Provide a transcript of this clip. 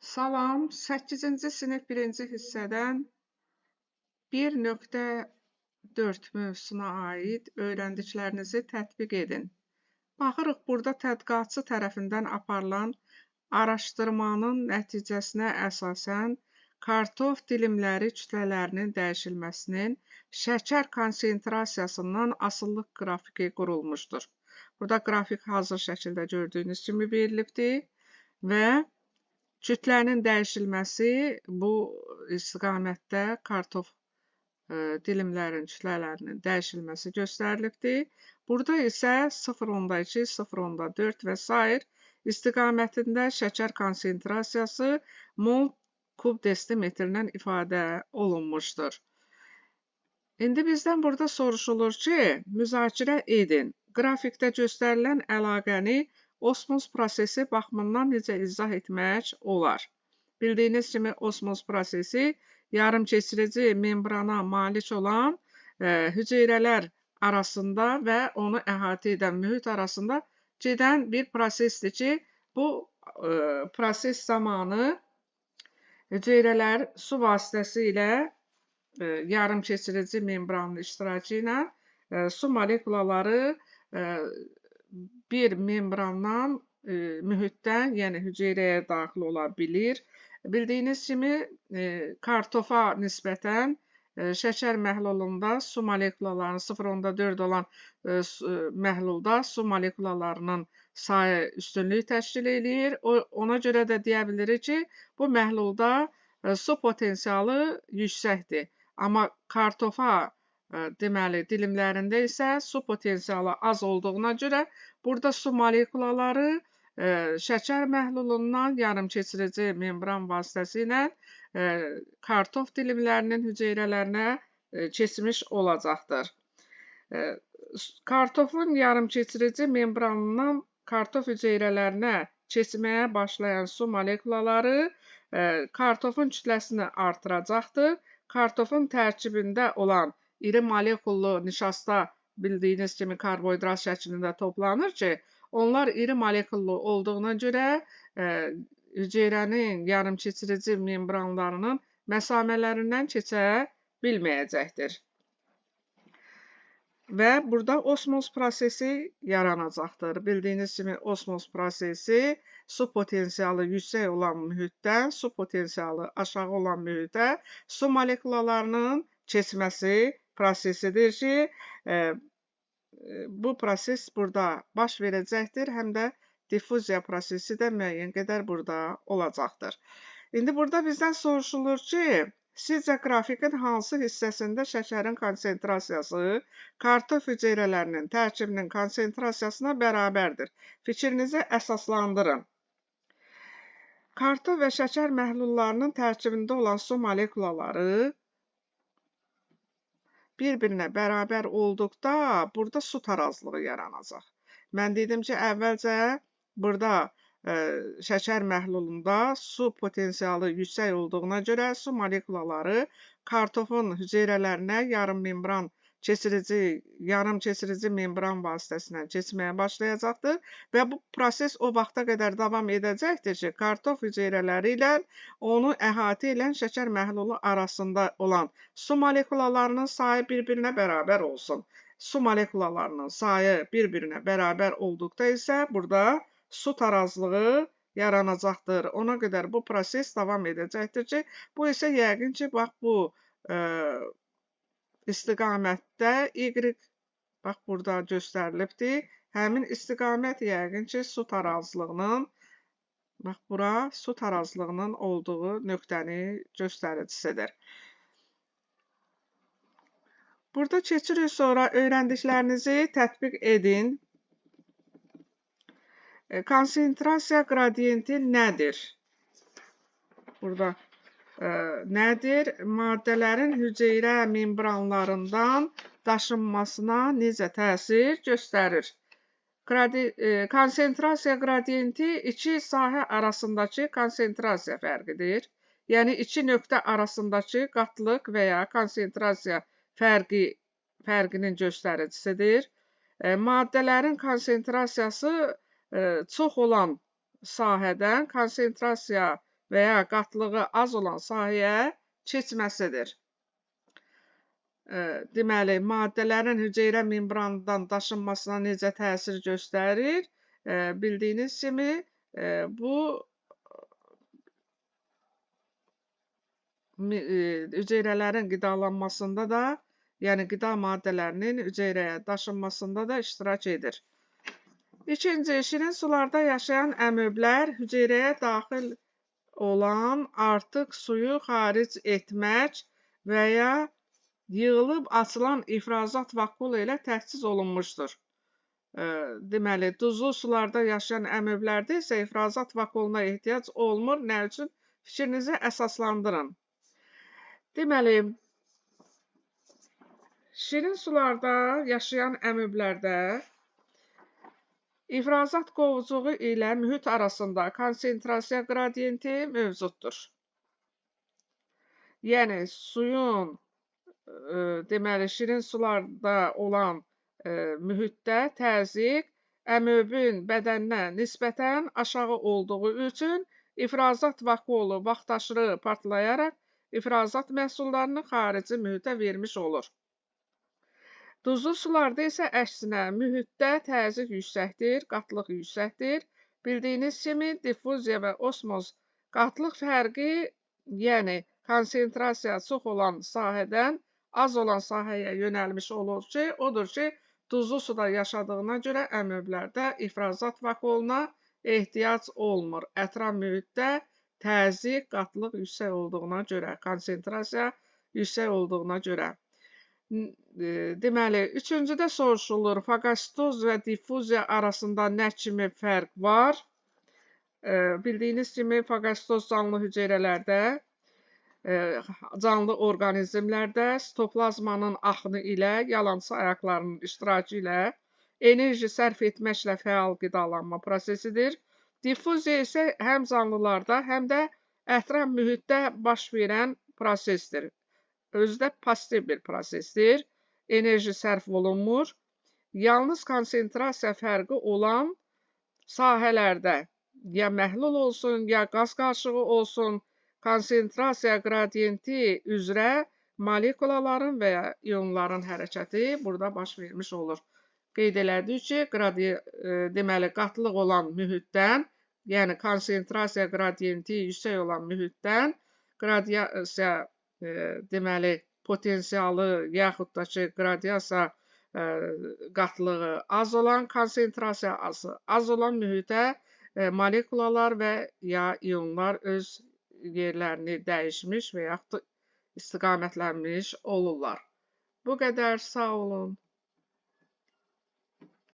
Salam, 8-ci sinif 1-ci hissədən 1.4 mövzusuna aid öyrəndiklərinizi tətbiq edin. Baxırıq, burada tədqiqatçı tərəfindən aparılan araşdırmanın nəticəsinə əsasən kartof dilimləri kütlələrinin dəyişilməsinin şəkər konsentrasiyasından asılılıq qrafiki qurulmuşdur. Burada qrafik hazır şəkildə gördüyünüz kimi verilibdir və kütlənin dəyişilməsi bu istiqamətdə kartof dilimlərin kütlələrinin dəyişilməsi göstərilibdir. Burada isə 0.2, 0.4 və s. istiqamətində şəkər konsentrasiyası mol kub desimetrlə ifadə olunmuşdur. İndi bizdən burada soruşulur ki, müzakirə edin. Qrafikdə göstərilən əlaqəni osmoz prosesi baxımından necə izah etmək olar? Bildiyiniz kimi osmoz prosesi yarımkeçirici membrana malik olan hüceyrələr arasında və onu əhatə edən mühit arasında gedən bir prosesdir ki, bu proses zamanı hüceyrələr su vasitəsilə yarımkeçirici membranın iştirakı ilə su molekulaları bir membrandan, mühitdən, yəni hüceyrəyə daxil ola bilir. Bildiyiniz kimi, kartofa nisbətən şəkər məhlulunda su molekulalarının 0.4 olan məhlulda su molekulalarının sayı üstünlük təşkil edir. Ona görə də deyə bilirik ki, bu məhlulda su potensialı yüksəkdir. Amma kartofa deməli, dilimlərində isə su potensialı az olduğuna görə burada su molekulaları şəkər məhlulundan yarımkeçirici membran vasitəsilə kartof dilimlərinin hüceyrələrinə keçmiş olacaqdır. Kartofun yarımkeçirici membranından kartof hüceyrələrinə keçməyə başlayan su molekulaları kartofun kütləsini artıracaqdır. Kartofun tərkibində olan iri molekullu nişasta bildiyiniz kimi karbohidrat şəklində toplanır ki, onlar iri molekullu olduğuna görə hüceyrənin yarımkeçirici membranlarının məsafələrindən keçə bilməyəcəkdir. Və burada osmoz prosesi yaranacaqdır. Bildiyiniz kimi osmoz prosesi su potensialı yüksək olan mühitdən su potensialı aşağı olan mühitə su molekulalarının keçməsi prosesidir ki, bu proses burada baş verəcəkdir, həm də diffuziya prosesi də müəyyən qədər burada olacaqdır. İndi burada bizdən soruşulur ki, sizcə qrafikin hansı hissəsində şəkərin konsentrasiyası kartof hüceyrələrinin tərkibinin konsentrasiyasına bərabərdir? Fikrinizi əsaslandırın. Kartof və şəkər məhlullarının tərkibində olan su molekulaları bir-birinə bərabər olduqda burada su tarazlığı yaranacaq. Mən dedim ki, əvvəlcə burada şəkər məhlulunda su potensialı yüksək olduğuna görə su molekulaları kartofun hüceyrələrinə yarımkeçirici membran vasitəsilə keçməyə başlayacaqdır və bu proses o vaxta qədər davam edəcəkdir ki, kartof hüceyrələri ilə onu əhatə edən şəkər məhlulu arasında olan su molekulalarının sayı bir-birinə bərabər olsun. Su molekulalarının sayı bir-birinə bərabər olduqda isə burada su tarazlığı yaranacaqdır. Ona qədər bu proses davam edəcəkdir ki, bu isə yəqin ki, bax bu istiqamətdə Y, bax burada göstərilibdir. Həmin istiqamət yəqin ki, su tarazlığının, bax bura su tarazlığının olduğu nöqtəni göstəricisidir. Burada keçirik sonra öyrəndiklərinizi tətbiq edin. Konsentrasiya qradiyenti nədir? Burada nədir? Maddələrin hüceyrə membranlarından daşınmasına necə təsir göstərir? Konsentrasiya qradiyenti iki sahə arasındakı konsentrasiya fərqidir. Yəni, iki nöqtə arasındakı qatlıq və ya konsentrasiya fərqinin göstəricisidir. Maddələrin konsentrasiyası çox olan sahədən konsentrasiya və ya qatlığı az olan sahəyə keçməsidir. Deməli, maddələrin hüceyrə membranından daşınmasına necə təsir göstərir? Bildiyiniz kimi, bu hüceyrələrin qidalanmasında da, yəni qida maddələrinin hüceyrəyə daşınmasında da iştirak edir. İkinci, şirin sularda yaşayan əmöblər hüceyrəyə daxil olan artıq suyu xaric etmək və ya yığılıb açılan ifrazat vakuolu ilə təchiz olunmuşdur. Deməli, duzlu sularda yaşayan əmöblərdə isə ifrazat vakuoluna ehtiyac olmur. Nə üçün? Fikrinizi əsaslandırın. Deməli, şirin sularda yaşayan əmöblərdə ifrazat qovucuğu ilə mühit arasında konsentrasiya qradiyenti mövcuddur. Yəni, suyun deməli, şirin sularda olan mühitdə təzyiq əmöbün bədəninə nisbətən aşağı olduğu üçün ifrazat vakuolu vaxtaşırı partlayaraq ifrazat məhsullarını xarici mühitə vermiş olur. Duzlu sularda isə əksinə mühitdə təzyiq yüksəkdir, qatlıq yüksəkdir. Bildiyiniz kimi diffuziya və osmoz qatlıq fərqi, yəni konsentrasiya çox olan sahədən az olan sahəyə yönəlmiş olur ki, odur ki, duzlu suda yaşadığına görə əmöblərdə ifrazat vakuoluna ehtiyac olmur. Ətraf mühitdə təzyiq, qatlıq yüksək olduğuna görə, konsentrasiya yüksək olduğuna görə. Deməli, üçüncüdə soruşulur, fagositoz və diffuziya arasında nə kimi fərq var? Bildiyiniz kimi, fagositoz canlı hüceyrələrdə, canlı orqanizmlərdə sitoplazmanın axını ilə, yalançı ayaqlarının iştirakı ilə enerji sərf etməklə fəal qidalanma prosesidir. Diffuziya isə həm canlılarda, həm də ətraf mühitdə baş verən prosesdir. Özü də pasiv bir prosesdir. Enerji sərf olunmur. Yalnız konsentrasiya fərqi olan sahələrdə, ya məhlul olsun, ya qaz qarışığı olsun, konsentrasiya qradiyenti üzrə molekulaların və ya ionların hərəkəti burada baş vermiş olur. Qeyd elədik ki, deməli, qatlıq olan mühitdən, yəni konsentrasiya qradiyenti yüksək olan mühitdən, qradiyasiya, deməli, potensialı yaxud da ki, qradiyasiya qatlığı az olan, konsentrasiya az olan mühitə molekulalar və ya ionlar öz yerlərini dəyişmiş və yaxud da istiqamətlənmiş olurlar. Bu qədər, sağ olun.